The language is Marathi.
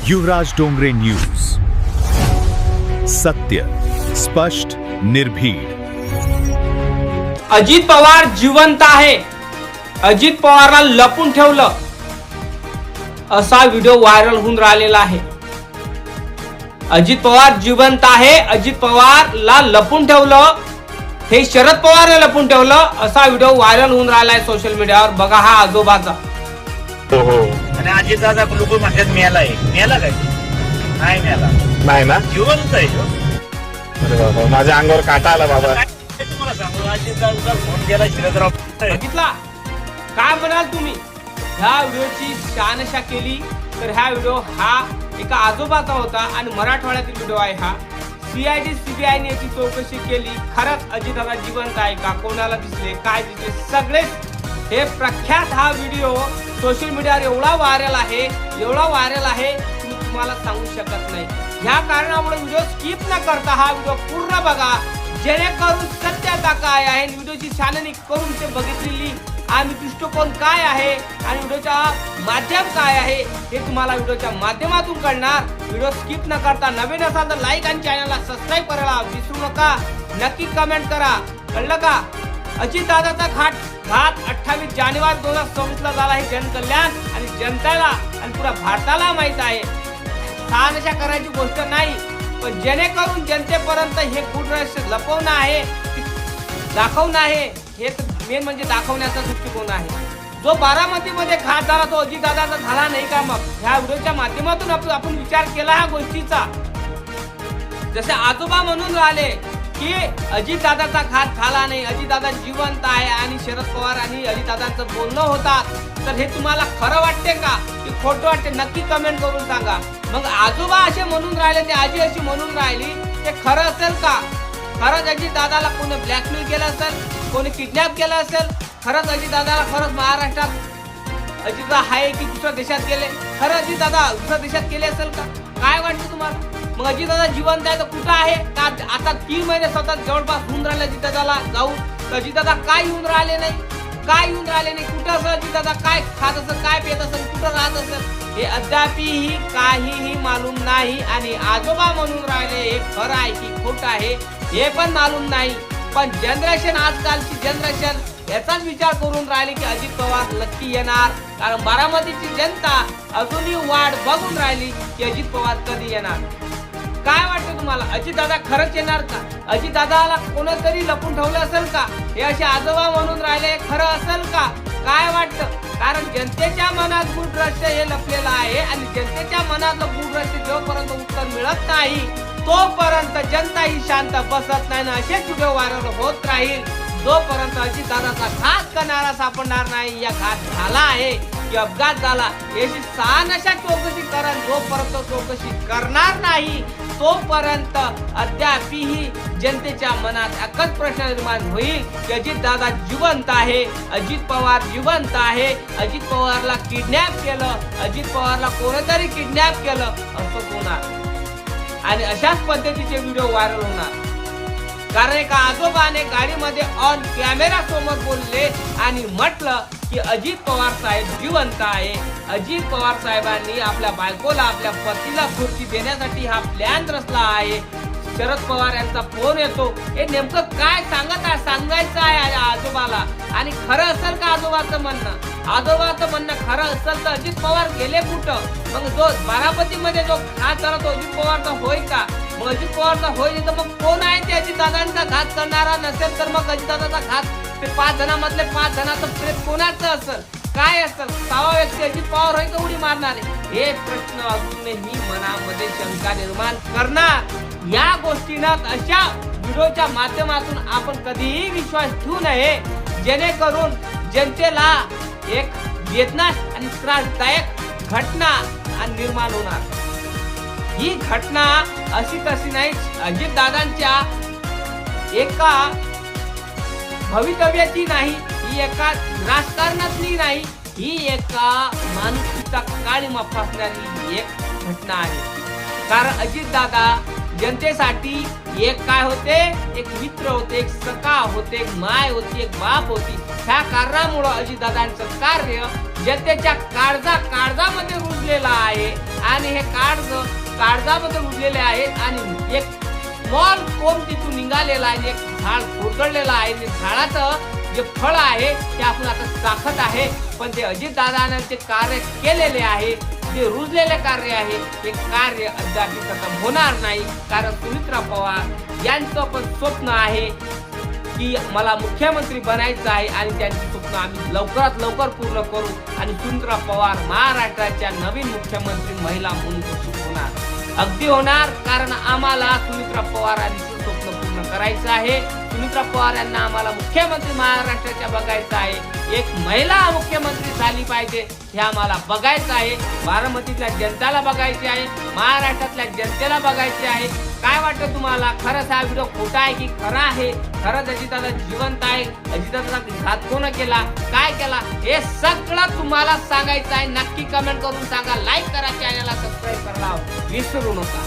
युवराज डोंगरे न्यूज, सत्य, स्पष्ट, निर्भीड. अजित पवार जिवंत आहे, अजित पवारला लपून ठेवलं असा व्हिडिओ व्हायरल होऊन राहिलेला आहे. अजित पवार जिवंत आहे, अजित पवारला लपून ठेवलं, हे शरद पवारने लपून ठेवलं असा व्हिडिओ व्हायरल होऊन राहिला आहे सोशल मीडियावर. बघा हा आजोबाचा. हो. आणि अजित दादा लोक म्हणतात मेलाय, मेला काय? नाही मेला, नाही ना, जिवंत आहे. अरे बाबा, माझ्या अंगावर काटा आला बाबा. तुम्हाला सांगू, अजित दादा फोन केला शिरदराव बघितला काय म्हणाल तुम्ही? ह्या व्हिडिओची शहानिशा केली तर ह्या व्हिडिओ हा एका आजोबाचा होता आणि मराठवाड्यातील व्हिडिओ आहे हा. सीआयडी सीबीआयने याची चौकशी केली. खरंच अजितदादा जिवंत आहे का, कोणाला दिसले, काय दिसले, सगळेच हे प्रख्यात हा व्हिडिओ सोशल मीडियावर एवढा व्हायरल आहे, एवढा व्हायरल आहे की मी तुम्हाला सांगू शकत नाही. ह्या कारणामुळे व्हिडिओ स्किप न करता हा व्हिडिओ पूर्ण बघा, जेणेकरून सत्यता काय आहे, व्हिडिओची छाननी करून ते बघितलेली आणि दृष्टिकोन काय आहे आणि व्हिडिओचा माध्यम काय आहे हे तुम्हाला व्हिडिओच्या माध्यमातून कळणार. व्हिडिओ स्किप न करता नवीन असाल तर लाईक आणि चॅनलला सबस्क्राईब करायला विसरू नका. नक्की कमेंट करा, कळलं का? अजितदादाचा घात 28 जानेवारी 2024 ला झाला. हे जनकल्याण आणि जनतेला आणि पुरा भारताला माहित आहे. शहानिशा करायची गोष्ट नाही, पण जेणेकरून जनतेपर्यंत हे गुड रहस्य लपवणं आहे, दाखवणं आहे. हे मेन म्हणजे दाखवण्याचा दृष्टिकोन आहे. जो बारामतीमध्ये घात झाला तो अजितदादाचा झाला नाही का? मग ह्या व्हिडिओच्या माध्यमातून आपण विचार केला ह्या गोष्टीचा. जसे आजोबा म्हणून राहिले की अजितदादाचा घात झाला नाही, अजितदादा जिवंत आहे आणि शरद पवार आणि अजितदादांचं बोलणं होतात, तर हे तुम्हाला खरं वाटते का की खोटं वाटते? नक्की कमेंट करून सांगा. मग आजोबा असे म्हणून राहिले, ते आजी अशी म्हणून राहिली, ते खरं असेल का? खरंच अजितदादाला कोणी ब्लॅकमेल केलं असेल, कोणी किडनॅप केलं असेल? खरंच अजितदादाला खरंच महाराष्ट्रात अजितदादा आहे की दुसऱ्या देशात गेले? खरं अजितदादा दुसऱ्या देशात गेले असेल का? काय वाटतं तुम्हाला? मग अजितदादा जिवंत आहे तर कुठं आहे का? आता 3 महिने सतत जवळपास होऊन राहिले अजितदादाला जाऊन, तर अजितदादा काय येऊन राहिले नाही, काय येऊन राहिले नाही? कुठं असेल अजितदादा? काय खात असेल, काय पेत असेल, कुठं राहत असेल? हे अद्यापही काहीही मालूम नाही. आणि आजोबा म्हणून राहिले हे खरं आहे की खोटं आहे हे पण मालूम नाही. पण जनरेशन, आजकालची जनरेशन याचाच विचार करून राहिली की अजित पवार नक्की येणार. कारण बारामतीची जनता अजूनही वाट बघून राहिली की अजित पवार कधी येणार. काय वाटतं तुम्हाला? अजितदादा खरंच येणार का? अजितदादाला कोणतरी लपून ठेवलं असेल का? हे असे आजोबा म्हणून राहिले खरं असेल का? काय वाटतं? कारण जनतेच्या मनात गूढ रहस्य हे लपलेलं आहे आणि जनतेच्या मनातलं गूढ रहस्य जोपर्यंत उत्तर मिळत नाही तोपर्यंत जनता ही शांत बसत नाही ना. असेच व्हिडिओ व्हायरल होत राहील जोपर्यंत अजितदादाचा घात करणारा सापडणार नाही. या घात झाला आहे की अपघात झाला याची शहानिशा चौकशी करा. जोपर्यंत चौकशी करणार नाही तोपर्यंत अद्यापही जनतेच्या मनात एकच प्रश्न निर्माण होईल की अजितदादा जिवंत आहे, अजित पवार जिवंत आहे, अजित पवारला किडनॅप केलं, अजित पवारला कोणीतरी किडनॅप केलं असं होणार. आणि अशाच पद्धतीचे व्हिडिओ व्हायरल होणार. कारण एका आजोबाने गाडीमध्ये ऑन कॅमेरा समोर बोलले आणि म्हटलं की अजित पवार साहेब जिवंत आहे. अजित पवार साहेबांनी आपल्या बायकोला, आपल्या पतीला खुर्ची देण्यासाठी हा प्लॅन रचला आहे. शरद पवार यांचा फोन येतो. हे नेमकं काय सांगायचं आहे आजोबाला? आणि खरं असेल का आजोबाचं म्हणणं? आजोबाचं म्हणणं खरं असेल तर अजित पवार गेले कुठं? मग जो बारामतीमध्ये जो घात झाला तो अजित पवारचा होय का? मग अजित पवारचा होय तर मग कोण आहे ते अजितदादांचा घात करणारा? नसेल तर मग अजितदादाचा घात ते 5 जणांमधले 5 जणांचं प्रेत कोणाचं असेल? काय असेल? 6वा व्यक्ती अजित पवार होय का उडी मारणार आहे? हे प्रश्न अजूनही मनामध्ये शंका निर्माण करणार. या गोष्टींना अशा व्हिडिओच्या माध्यमातून आपण कधीही विश्वास ठेवू नये, जेणेकरून जनतेला एक वेदना आणि त्रासदायक घटना निर्माण होणार. ही घटना अशी तशी नाही, अजितदादांच्या एका भवितव्याची नाही, ही एका राजकारणातली नाही, ही एका माणुसकीचा काळीमा फासणारी एक घटना आहे. कारण अजितदादा जनतेसाठी एक काय होते, एक मित्र होते, एक सखा होते, एक माय होती, एक बाप होती. ह्या कारणामुळे अजितदादांचं कार्य जनतेच्या काळजामध्ये रुजलेलं आहे आणि हे काळजामध्ये रुजलेले आहेत आणि एक स्मॉल कोम तिथून निघालेला आहे, एक झाड कोसळलेलं आहे. झाडाचं जे फळ आहे ते आपण आता चाखत आहे, पण ते अजितदादांनी ते कार्य केलेले आहे, जे रुजलेले कार्य आहे, ते कार्य अद्याप खतम होणार नाही. कारण सुमित्रा पवार यांचं पण स्वप्न आहे की मला मुख्यमंत्री बनायचं आहे आणि त्यांचे स्वप्न आम्ही लवकरात लवकर पूर्ण करू आणि सुमित्रा पवार महाराष्ट्राच्या नवीन मुख्यमंत्री महिला म्हणून घोषित होणार. अगदी होणार, कारण आम्हाला सुमित्रा पवारांचं स्वप्न पूर्ण करायचं आहे. सुमित्रा पवार यांना आम्हाला मुख्यमंत्री महाराष्ट्राच्या बघायचं आहे. एक महिला मुख्यमंत्री झाली पाहिजे हे आम्हाला बघायचं आहे. बारामतीतल्या जनतेला बघायचे आहे, महाराष्ट्रातल्या जनतेला बघायचे आहे. काय वाटतं तुम्हाला? खरंच हा व्हिडिओ खोटा आहे की खरा आहे? खरंच अजितदादा जिवंत आहे? अजितदादाचा घात कोण केला, काय केला, हे सगळं तुम्हाला सांगायचं आहे. नक्की कमेंट करून सांगा. लाईक करा, चॅनलला सबस्क्राईब करायला विसरू नका.